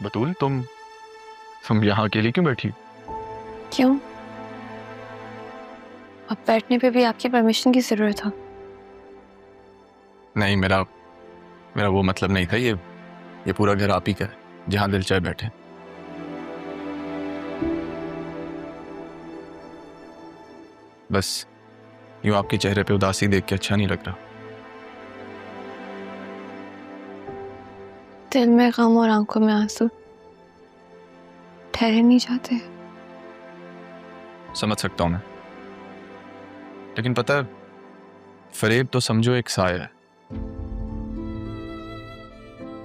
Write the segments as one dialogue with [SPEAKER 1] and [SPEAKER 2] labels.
[SPEAKER 1] बतूल, तुम यहाँ अकेली क्यों बैठी?
[SPEAKER 2] क्यों? अब बैठने पे भी आपकी परमिशन की जरूरत है?
[SPEAKER 1] नहीं, मेरा वो मतलब नहीं था। ये पूरा घर आप ही का है, जहाँ दिल चाहे बैठे। बस यूं आपके चेहरे पे उदासी देख के अच्छा नहीं लग रहा।
[SPEAKER 2] दिल में गम और आंखों में आंसू ठहरे नहीं जाते।
[SPEAKER 1] समझ सकता हूं मैं, लेकिन पता है, फरेब तो समझो एक साया है।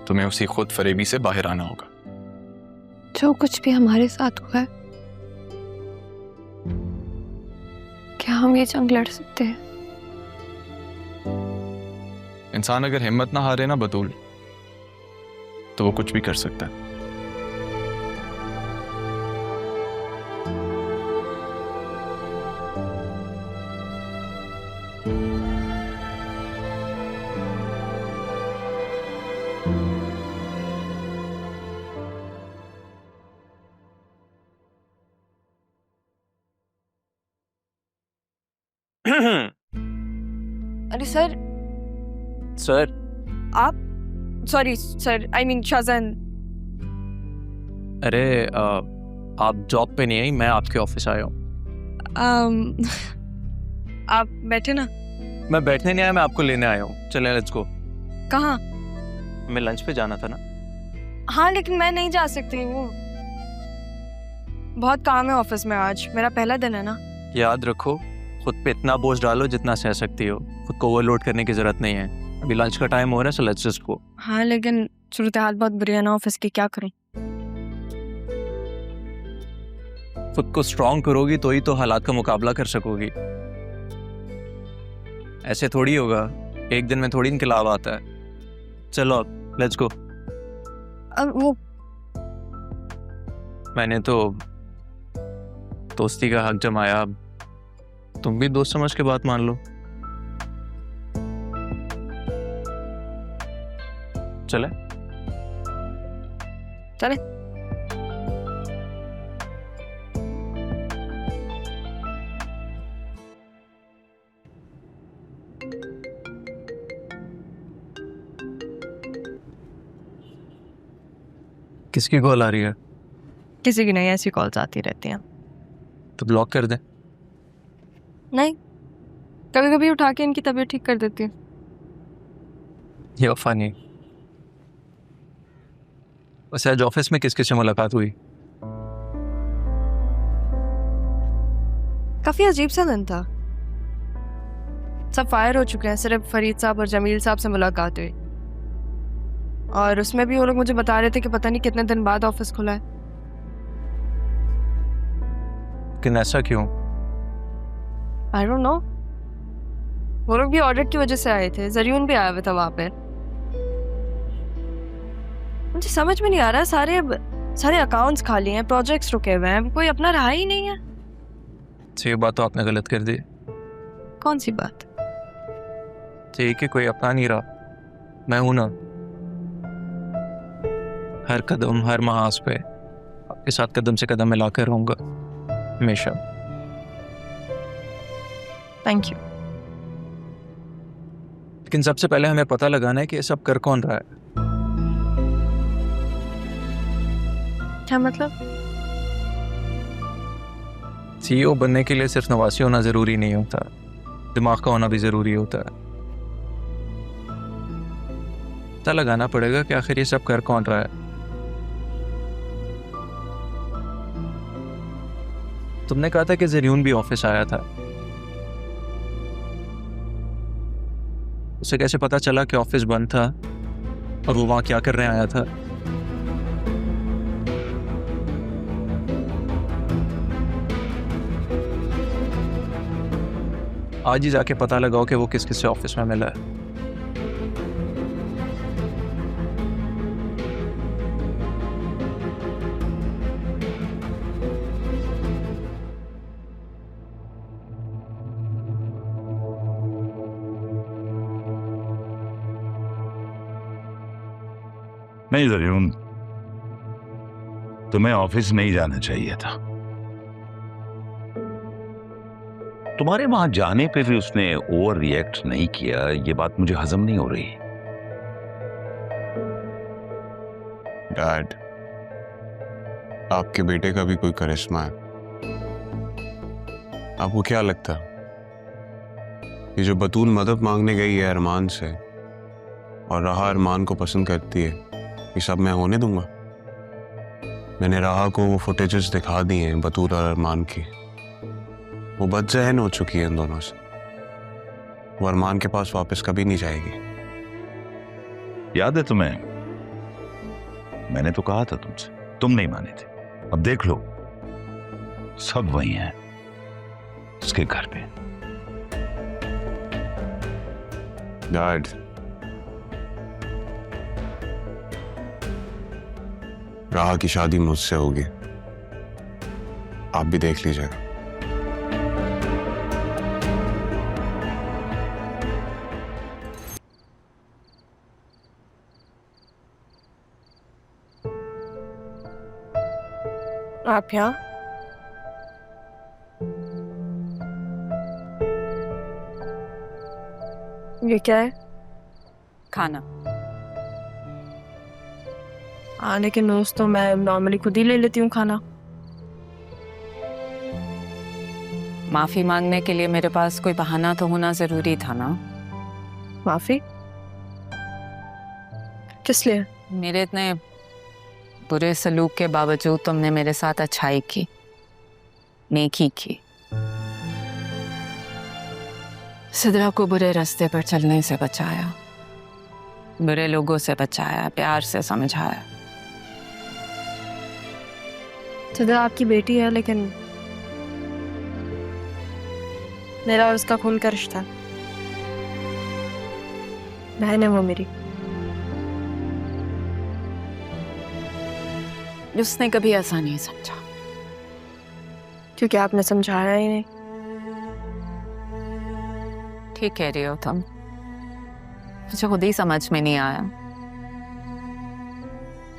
[SPEAKER 1] तुम्हें उसी खुद फरेबी से बाहर आना होगा।
[SPEAKER 2] जो कुछ भी हमारे साथ हुआ है, क्या हम ये जंग लड़ सकते हैं?
[SPEAKER 1] इंसान अगर हिम्मत ना हारे ना बतूल, तो वो कुछ भी कर सकता है।
[SPEAKER 3] अरे सर आप, sorry sir, I mean Shah Jahan.
[SPEAKER 4] अरे आप जॉब पे नहीं आई, मैं आपके ऑफिस आया हूँ।
[SPEAKER 3] आप बैठे ना।
[SPEAKER 4] मैं बैठने नहीं आया, मैं आपको लेने आया हूँ। चलें, लेट्स गो।
[SPEAKER 3] कहाँ?
[SPEAKER 4] मैं लंच पे जाना था ना।
[SPEAKER 3] हाँ लेकिन मैं नहीं जा सकती, वो बहुत काम है ऑफिस में। आज मेरा पहला दिन है ना।
[SPEAKER 4] याद रखो, खुद पे इतना बोझ डालो जितना सह सकती हो। खुद को ओवरलोड करने की जरूरत नहीं है। अभी लंच का टाइम हो रहा है, सो लेट्स जस्ट गो।
[SPEAKER 3] हाँ लेकिन सूरत हाल बहुत बुरी है ना ऑफिस की, क्या करूँ?
[SPEAKER 4] खुद को स्ट्रांग करोगी तो ही तो हालात का मुकाबला कर सकोगी। ऐसे थोड़ी होगा, एक दिन में थोड़ी इनकलाब आता है। चलो अब लेट्स गो।
[SPEAKER 3] अब वो
[SPEAKER 4] मैंने तो दोस्ती का हक जमाया, अब तुम भी दोस्त समझ के बात मान लो। चले
[SPEAKER 3] चले।
[SPEAKER 4] किसकी कॉल आ रही है?
[SPEAKER 3] किसी की नहीं, ऐसी कॉल्स आती रहती हैं।
[SPEAKER 4] तो ब्लॉक कर दे।
[SPEAKER 3] नहीं, कभी कभी उठा के इनकी तबीयत ठीक कर देती हूँ।
[SPEAKER 4] ये फनी। वैसे आज ऑफिस में किस किस से मुलाकात हुई?
[SPEAKER 3] काफी अजीब सा दिन था। सब फायर हो चुके हैं, सिर्फ फरीद साहब और जमील साहब से मुलाकात हुई। और उसमें भी वो लोग मुझे बता रहे थे कि पता नहीं कितने दिन बाद ऑफिस खुला है।
[SPEAKER 4] लेकिन ऐसा क्यों?
[SPEAKER 3] I don't know. वो लोग भी ऑडिट की वजह से आए थे, जरियून भी आया हुआ था वहां पे। मुझे समझ में नहीं आ रहा, सारे अकाउंट्स खाली हैं, प्रोजेक्ट्स रुके हुए हैं, कोई अपना रहा ही नहीं है।
[SPEAKER 4] ये बात तो आपने गलत कर दी।
[SPEAKER 3] कौन सी बात?
[SPEAKER 4] ठीक है, कोई अपना नहीं रहा, मैं हूं ना। हर कदम हर महाज पे आपके साथ कदम से कदम मिलाकर रहूंगा हमेशा।
[SPEAKER 3] Thank you.
[SPEAKER 4] लेकिन सबसे पहले हमें पता लगाना है कि ये सब कर कौन रहा है।
[SPEAKER 3] क्या मतलब?
[SPEAKER 4] सीईओ बनने के लिए सिर्फ नवासी होना जरूरी नहीं होता, दिमाग का होना भी जरूरी होता है। पता लगाना पड़ेगा कि आखिर ये सब कर कौन रहा है। तुमने कहा था कि जरियून भी ऑफिस आया था, उसे कैसे पता चला कि ऑफिस बंद था और वो वहां क्या करने आया था? आज ही जाके पता लगाओ कि वो किस किस से ऑफिस में मिला है।
[SPEAKER 5] नहीं जरियून, तुम्हें ऑफिस नहीं जाना चाहिए था। तुम्हारे वहां जाने पे भी उसने ओवर रिएक्ट नहीं किया, ये बात मुझे हजम नहीं हो रही।
[SPEAKER 1] डैड, आपके बेटे का भी कोई करिश्मा है। आपको क्या लगता है ये जो बतूल मदद मांगने गई है अरमान से और राहा अरमान को पसंद करती है, ये सब मैं होने दूंगा? मैंने राहा को वो फुटेजेस दिखा दी हैं बतूल और अरमान की। वो बदजहन हो चुकी है इन दोनों से। वो अरमान के पास वापस कभी नहीं जाएगी।
[SPEAKER 5] याद है तुम्हें? मैंने तो कहा था तुमसे, तुम नहीं माने थे। अब देख लो, सब वही हैं उसके घर पे।
[SPEAKER 1] डैड, राहा की शादी मुझसे होगी, आप भी देख लीजिएगा।
[SPEAKER 3] आप यहाँ? ये क्या है?
[SPEAKER 6] खाना।
[SPEAKER 3] लेकिन रोज तो मैं नॉर्मली खुद ही ले लेती हूँ खाना।
[SPEAKER 6] माफी मांगने के लिए मेरे पास कोई बहाना तो होना जरूरी था ना।
[SPEAKER 3] माफी? किस लिए?
[SPEAKER 6] मेरे इतने बुरे सलूक के बावजूद तुमने मेरे साथ अच्छाई की, नेकी की। सिद्रा को बुरे रास्ते पर चलने से बचाया, बुरे लोगों से बचाया, प्यार से समझाया।
[SPEAKER 3] सिद्रा आपकी बेटी है, लेकिन मेरा और उसका खून का रिश्ता। बहन है वो मेरी।
[SPEAKER 6] उसने कभी ऐसा नहीं समझा।
[SPEAKER 3] क्योंकि आपने समझाया ही नहीं।
[SPEAKER 6] ठीक कह रही हो तुम, मुझे खुद ही समझ में नहीं आया।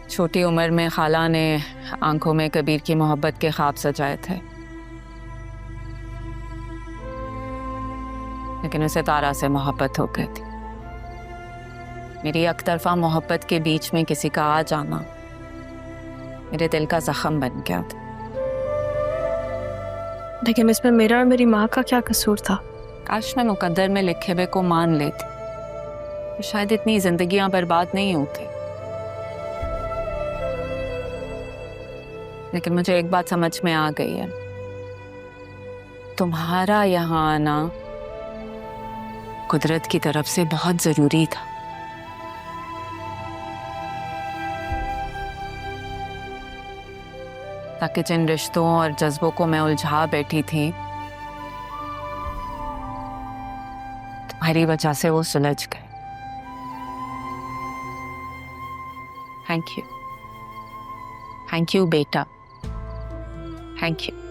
[SPEAKER 6] छोटी उम्र में खाला ने आंखों में कबीर की मोहब्बत के ख्वाब सजाए थे, लेकिन उसे तारा से मोहब्बत हो गई थी। मेरी एक तरफा मोहब्बत के बीच में किसी का आ जाना मेरे दिल का जख्म बन गया था।
[SPEAKER 3] लेकिन इसमें मेरा और मेरी माँ का क्या कसूर था?
[SPEAKER 6] काश मैं मुकद्दर में लिखे हुए को मान लेती तो शायद इतनी जिंदगियां बर्बाद नहीं होती। लेकिन मुझे एक बात समझ में आ गई है, तुम्हारा यहाँ आना कुदरत की तरफ से बहुत जरूरी था। ताकि जिन रिश्तों और जज्बों को मैं उलझा बैठी थी, तुम्हारी वजह से वो सुलझ गए। थैंक यू बेटा, थैंक यू।